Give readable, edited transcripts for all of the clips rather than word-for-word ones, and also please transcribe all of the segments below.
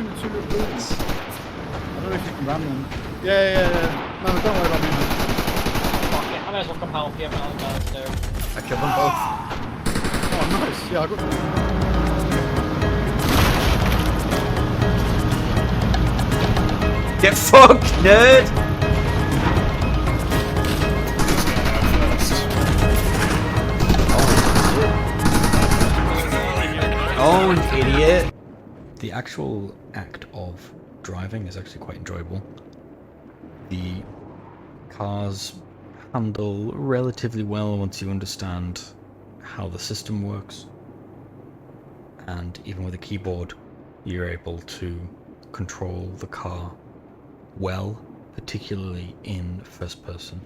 pushing the two boots. I don't know if you can ram them. Yeah. No, don't worry about me, man. Fuck it, I may as well come help you, but I'll go too. I killed them both. Oh, nice. Yeah, I got Get fucked, nerd! Oh, an idiot! The actual act of driving is actually quite enjoyable. The cars handle relatively well once you understand how the system works. And even with a keyboard, you're able to control the car well, particularly in first person.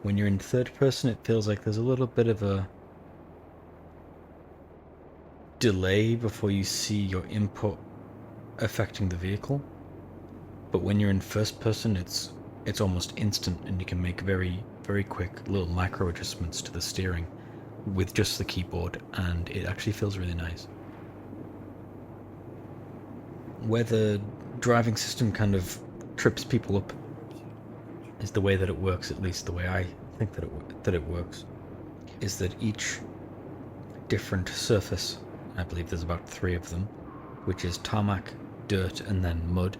When you're in third person, it feels like there's a little bit of a delay before you see your input affecting the vehicle. But when you're in first person, it's almost instant, and you can make very quick little micro adjustments to the steering with just the keyboard, and it actually feels really nice. Where the driving system kind of trips people up is the way that it works, at least the way I think that it works, is that each different surface, I believe there's about 3 of them, which is tarmac, dirt, and then mud,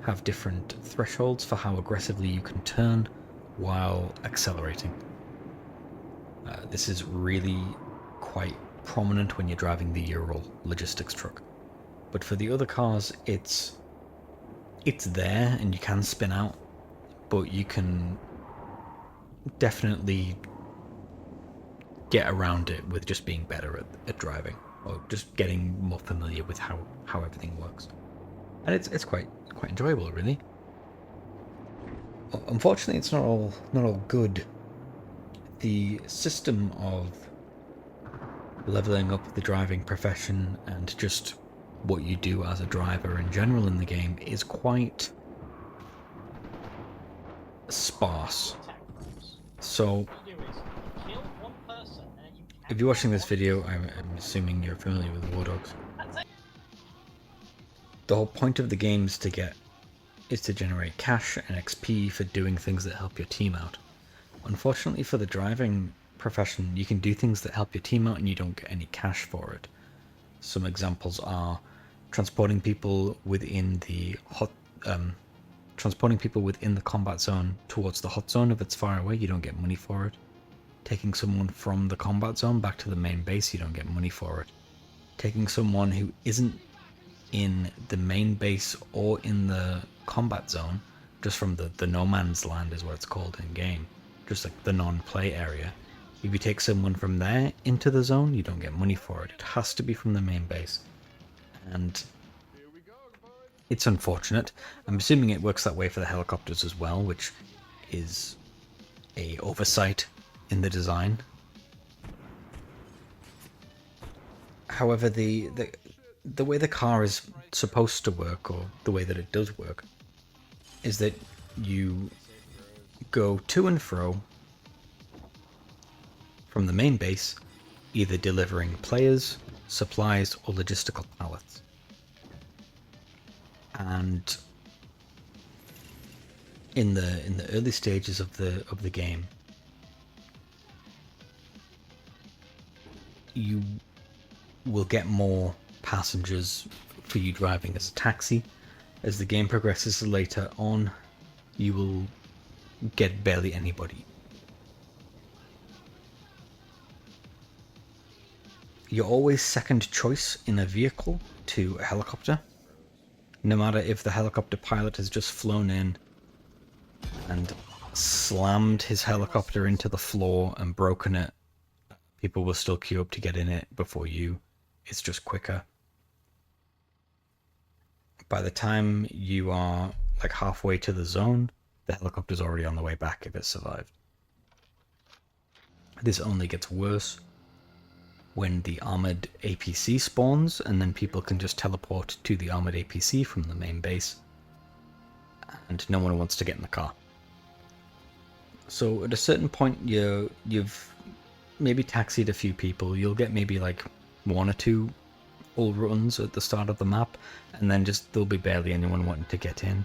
have different thresholds for how aggressively you can turn while accelerating. This is really quite prominent when you're driving the Ural logistics truck. But for the other cars, it's there and you can spin out, but you can definitely get around it with just being better at driving, or just getting more familiar with how everything works. And it's quite enjoyable, really. Unfortunately, it's not all good. The system of leveling up the driving profession and just what you do as a driver in general in the game is quite sparse. So if you're watching this video, I'm assuming you're familiar with Wardogs. The whole point of the game is to generate cash and XP for doing things that help your team out. Unfortunately for the driving profession, you can do things that help your team out and you don't get any cash for it. Some examples are transporting people within the combat zone towards the hot zone. If it's far away, you don't get money for it. Taking someone from the combat zone back to the main base, you don't get money for it. Taking someone who isn't in the main base or in the combat zone, just from the no man's land is what it's called in game, just like the non-play area. If you take someone from there into the zone, you don't get money for it. It has to be from the main base. And it's unfortunate. I'm assuming it works that way for the helicopters as well, which is a oversight in the design. However, the way the car is supposed to work, or the way that it does work, is that you go to and fro from the main base, either delivering players, supplies, or logistical pallets. And in the early stages of the game, you will get more passengers for you driving as a taxi. As the game progresses later on, you will get barely anybody. You're always second choice in a vehicle to a helicopter. No matter if the helicopter pilot has just flown in and slammed his helicopter into the floor and broken it, people will still queue up to get in it before you. It's just quicker. By the time you are like halfway to the zone, the helicopter's already on the way back if it survived. This only gets worse when the armored APC spawns, and then people can just teleport to the armored APC from the main base, and no one wants to get in the car. So at a certain point, you've maybe taxied a few people. You'll get maybe like 1 or 2 all runs at the start of the map, and then just there'll be barely anyone wanting to get in.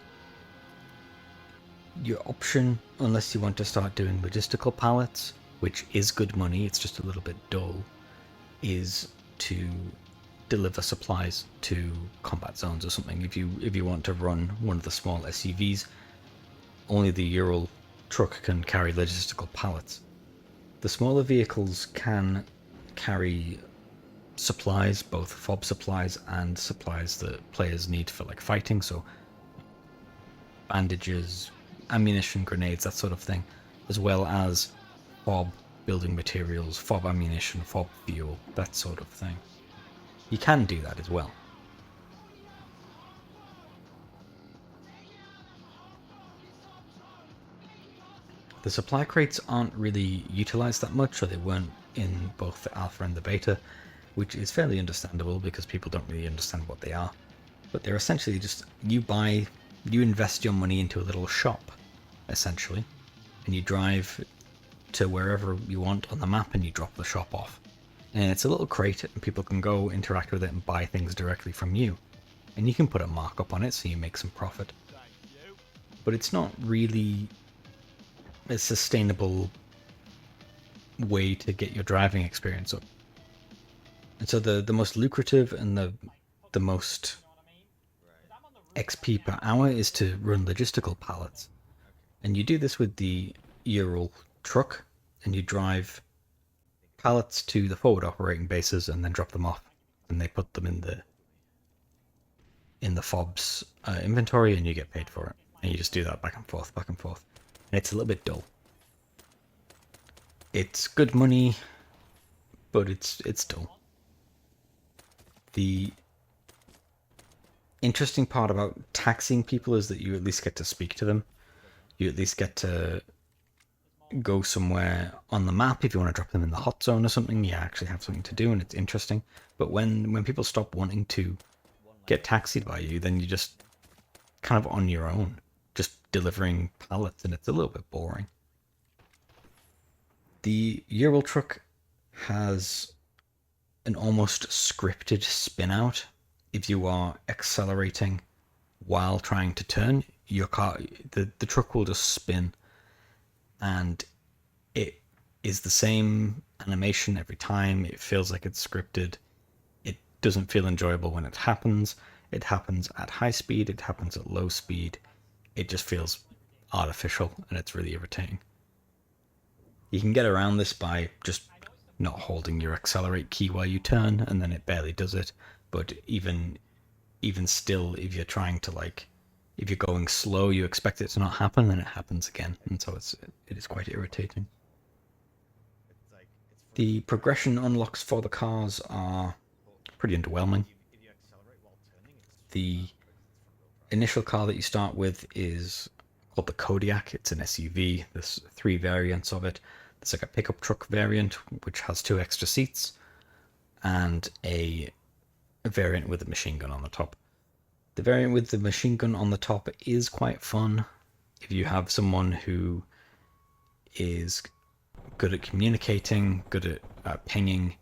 Your option, unless you want to start doing logistical pallets, which is good money, it's just a little bit dull, is to deliver supplies to combat zones or something. If you want to run one of the small SUVs, only the Ural truck can carry logistical pallets. The smaller vehicles can carry supplies, both fob supplies and supplies that players need for like fighting, so bandages, ammunition, grenades, that sort of thing, as well as fob building materials, fob ammunition, fob fuel, that sort of thing. You can do that as well. The supply crates aren't really utilized that much, or they weren't in both the alpha and the beta, which is fairly understandable because people don't really understand what they are. But they're essentially just, you invest your money into a little shop, essentially, and you drive to wherever you want on the map and you drop the shop off. And it's a little crate and people can go interact with it and buy things directly from you. And you can put a markup on it so you make some profit. But it's not really a sustainable way to get your driving experience up. And so the most lucrative and the most XP per hour is to run logistical pallets. And you do this with the Ural truck, and you drive pallets to the forward operating bases and then drop them off. And they put them in the FOB's inventory, and you get paid for it. And you just do that back and forth, back and forth. And it's a little bit dull. It's good money, but it's dull. The interesting part about taxiing people is that you at least get to speak to them. You at least get to go somewhere on the map. If you want to drop them in the hot zone or something, you actually have something to do, and it's interesting. But when people stop wanting to get taxied by you, then you're just kind of on your own, just delivering pallets, and it's a little bit boring. The Ural truck has an almost scripted spin out. If you are accelerating while trying to turn, your car, the truck will just spin, and it is the same animation every time. It feels like it's scripted. It doesn't feel enjoyable when it happens. It happens at high speed, it happens at low speed. It just feels artificial, and it's really irritating. You can get around this by just not holding your accelerate key while you turn, and then it barely does it. But even still, if you're trying to, like, if you're going slow, you expect it to not happen, and it happens again, and so it is quite irritating. The progression unlocks for the cars are pretty underwhelming. The initial car that you start with is called the Kodiak. It's an SUV. There's 3 variants of it. There's like a pickup truck variant, which has 2 extra seats, and a variant with a machine gun on the top. The variant with the machine gun on the top is quite fun if you have someone who is good at communicating, good at pinging,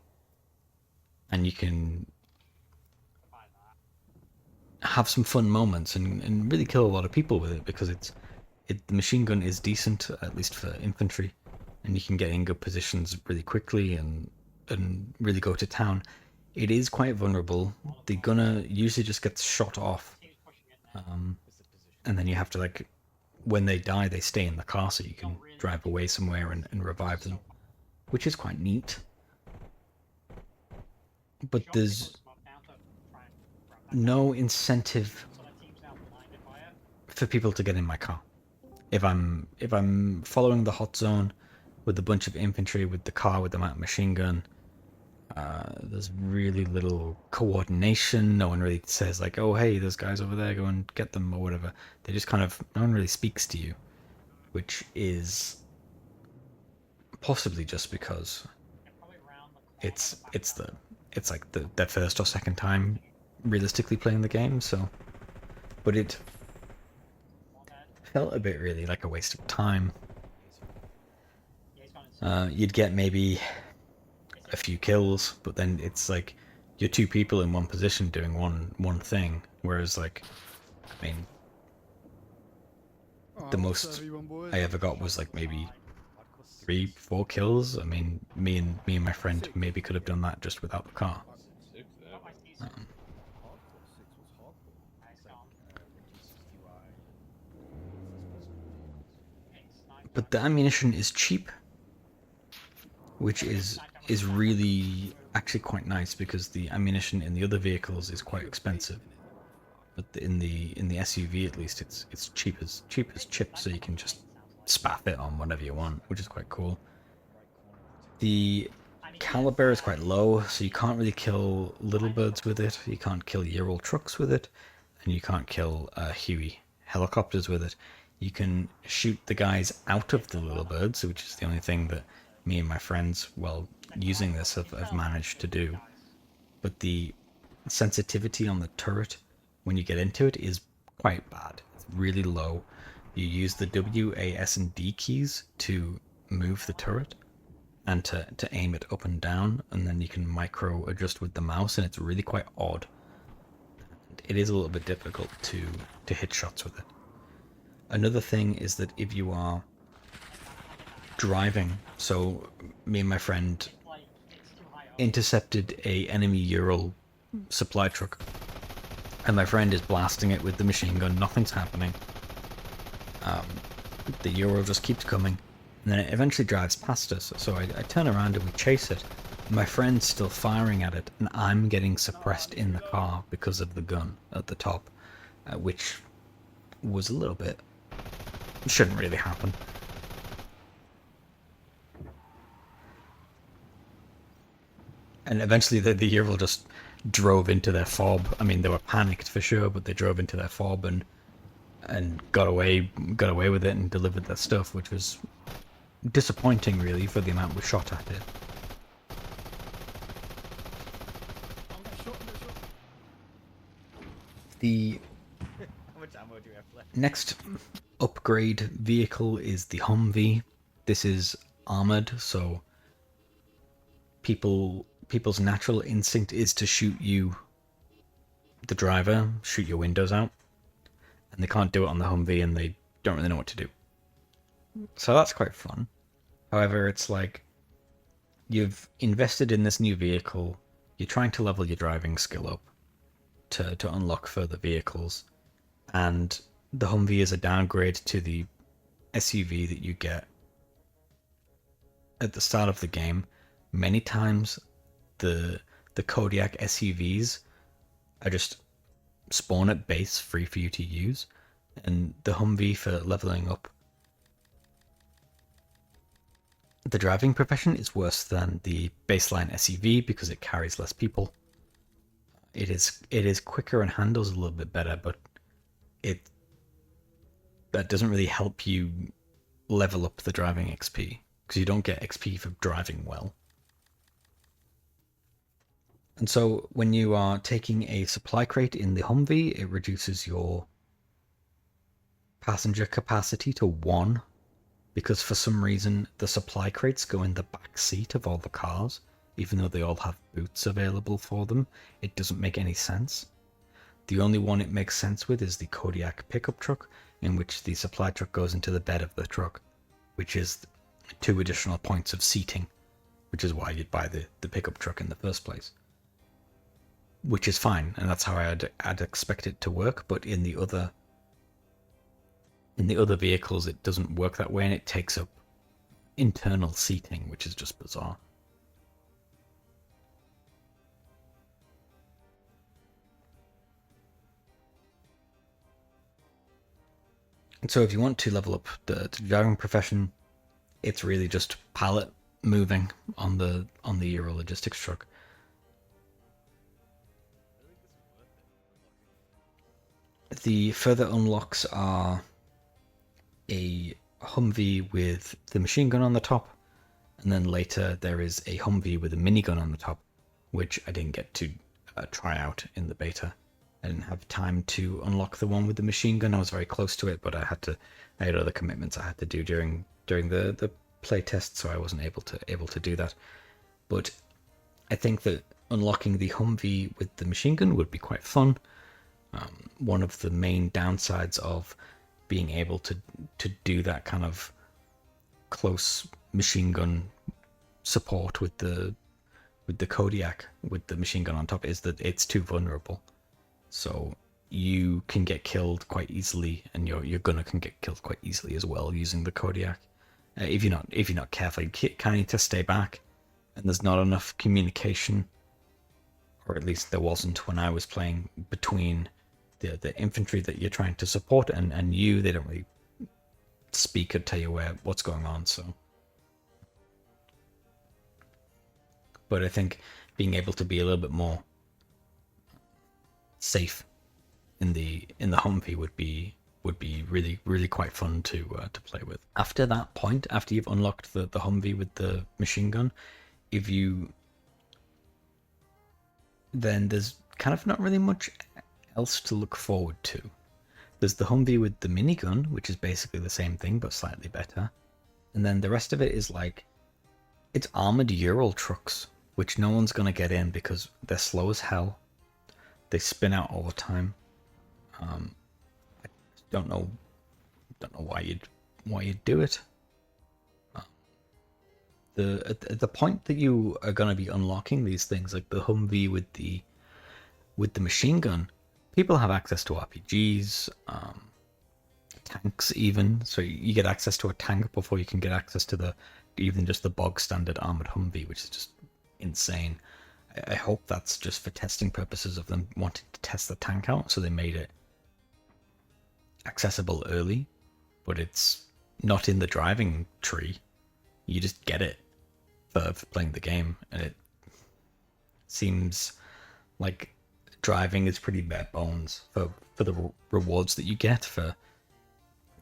and you can have some fun moments and really kill a lot of people with it, because the machine gun is decent, at least for infantry, and you can get in good positions really quickly and really go to town. It is quite vulnerable. The gunner usually just gets shot off, and then you have to, like, when they die, they stay in the car so you can drive away somewhere and revive them, which is quite neat. But there's no incentive for people to get in my car. If I'm following the hot zone with a bunch of infantry, with the car with the machine gun, there's really little coordination. No one really says, like, oh hey, there's guys over there, go and get them, or whatever. They just kind of, no one really speaks to you, which is possibly just because it's like their first or second time realistically playing the game. So, but it felt a bit really like a waste of time. You'd get maybe a few kills, but then it's like you're two people in one position doing one thing, whereas like, I mean, the most I ever got was like maybe 3-4 kills. I mean, me and my friend maybe could have done that just without the car. Um, but the ammunition is cheap, which is really actually quite nice because the ammunition in the other vehicles is quite expensive. But in the SUV at least it's cheap as chips, so you can just spaff it on whatever you want, which is quite cool. The caliber is quite low, so you can't really kill little birds with it. You can't kill Ural trucks with it, and you can't kill Huey helicopters with it. You can shoot the guys out of the little birds, which is the only thing that me and my friends, while using this, have managed to do. But the sensitivity on the turret when you get into it is quite bad. It's really low. You use the W, A, S, and D keys to move the turret and to aim it up and down, and then you can micro adjust with the mouse, and it's really quite odd. It is a little bit difficult to hit shots with it. Another thing is that if you are driving, so me and my friend intercepted a enemy Ural supply truck, and my friend is blasting it with the machine gun, nothing's happening. The Ural just keeps coming, and then it eventually drives past us, so I turn around and we chase it. My friend's still firing at it, and I'm getting suppressed in the car because of the gun at the top, which was a little bit... shouldn't really happen. And eventually the Ural just drove into their fob. I mean, they were panicked for sure, but they drove into their fob and got away with it and delivered their stuff, which was disappointing really for the amount we shot at it. The next upgrade vehicle is the Humvee. This is armored, so people's natural instinct is to shoot you, the driver, shoot your windows out, and they can't do it on the Humvee, and they don't really know what to do. So that's quite fun. However, it's like, you've invested in this new vehicle, you're trying to level your driving skill up to unlock further vehicles, and the Humvee is a downgrade to the SUV that you get at the start of the game. Many times the Kodiak SUVs are just spawn at base free for you to use, and the Humvee, for leveling up the driving profession, is worse than the baseline SUV because it carries less people. It is quicker and handles a little bit better, but that doesn't really help you level up the driving XP, because you don't get XP for driving well. And so when you are taking a supply crate in the Humvee, it reduces your passenger capacity to 1, because for some reason the supply crates go in the back seat of all the cars, even though they all have boots available for them. It doesn't make any sense. The only one it makes sense with is the Kodiak pickup truck, in which the supply truck goes into the bed of the truck, which is 2 additional points of seating, which is why you'd buy the pickup truck in the first place. Which is fine, and that's how I'd expect it to work, but in the other vehicles it doesn't work that way, and it takes up internal seating, which is just bizarre. And so if you want to level up the driving profession, it's really just pallet moving on the Euro logistics truck. The further unlocks are a Humvee with the machine gun on the top, and then later there is a Humvee with a minigun on the top, which I didn't get to try out in the beta. I didn't have time to unlock the one with the machine gun. I was very close to it, but I had other commitments I had to do during the play test, so I wasn't able to do that. But I think that unlocking the Humvee with the machine gun would be quite fun. One of the main downsides of being able to do that kind of close machine gun support with the Kodiak with the machine gun on top is that it's too vulnerable. So you can get killed quite easily, and your gunner can get killed quite easily as well using the Kodiak. If you're not careful, you kind of need to stay back, and there's not enough communication, or at least there wasn't when I was playing, between the infantry that you're trying to support and you. They don't really speak or tell you what's going on. So, but I think being able to be a little bit more safe in the Humvee would be really quite fun to play with. After that point, after you've unlocked the Humvee with the machine gun, then there's kind of not really much else to look forward to. There's the Humvee with the minigun, which is basically the same thing but slightly better, and then the rest of it is like, it's armored Ural trucks, which no one's gonna get in because they're slow as hell. They spin out all the time. I don't know why you'd do it. At the point that you are gonna be unlocking these things, like the Humvee with the machine gun, people have access to RPGs, tanks even. So you get access to a tank before you can get access to even just the bog standard armored Humvee, which is just insane. I hope that's just for testing purposes of them wanting to test the tank out, so they made it accessible early, but it's not in the driving tree. You just get it for playing the game, and it seems like driving is pretty bare bones for the rewards that you get for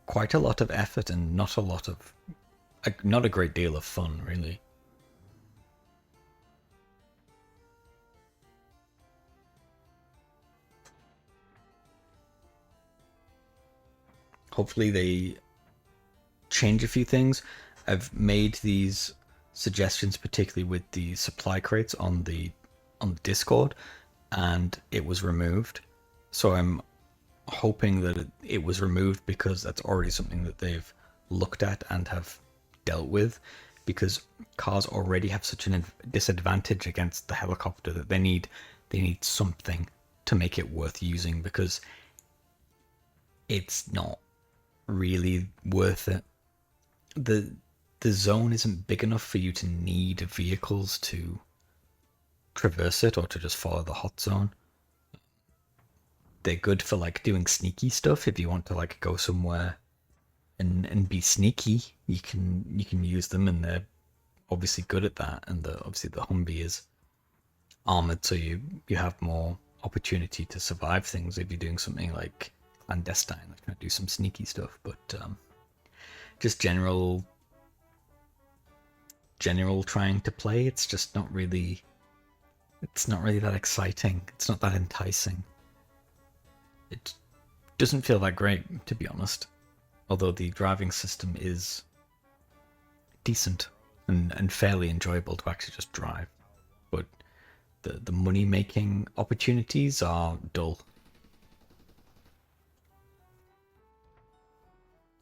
quite a lot of effort and not a great deal of fun, really. Hopefully they change a few things. I've made these suggestions, particularly with the supply crates on the Discord, and it was removed. So I'm hoping that it was removed because that's already something that they've looked at and have dealt with, because cars already have such a disadvantage against the helicopter that they need something to make it worth using, because it's not really worth it. The zone isn't big enough for you to need vehicles to traverse it or to just follow the hot zone. They're good for like doing sneaky stuff. If you want to like go somewhere and be sneaky, you can use them, and they're obviously good at that. And obviously the Humvee is armored, so you have more opportunity to survive things if you're doing something like clandestine, like trying to do some sneaky stuff. But just general trying to play, it's just not really that exciting. It's not that enticing. It doesn't feel that great, to be honest. Although the driving system is decent and fairly enjoyable to actually just drive. But the money making opportunities are dull.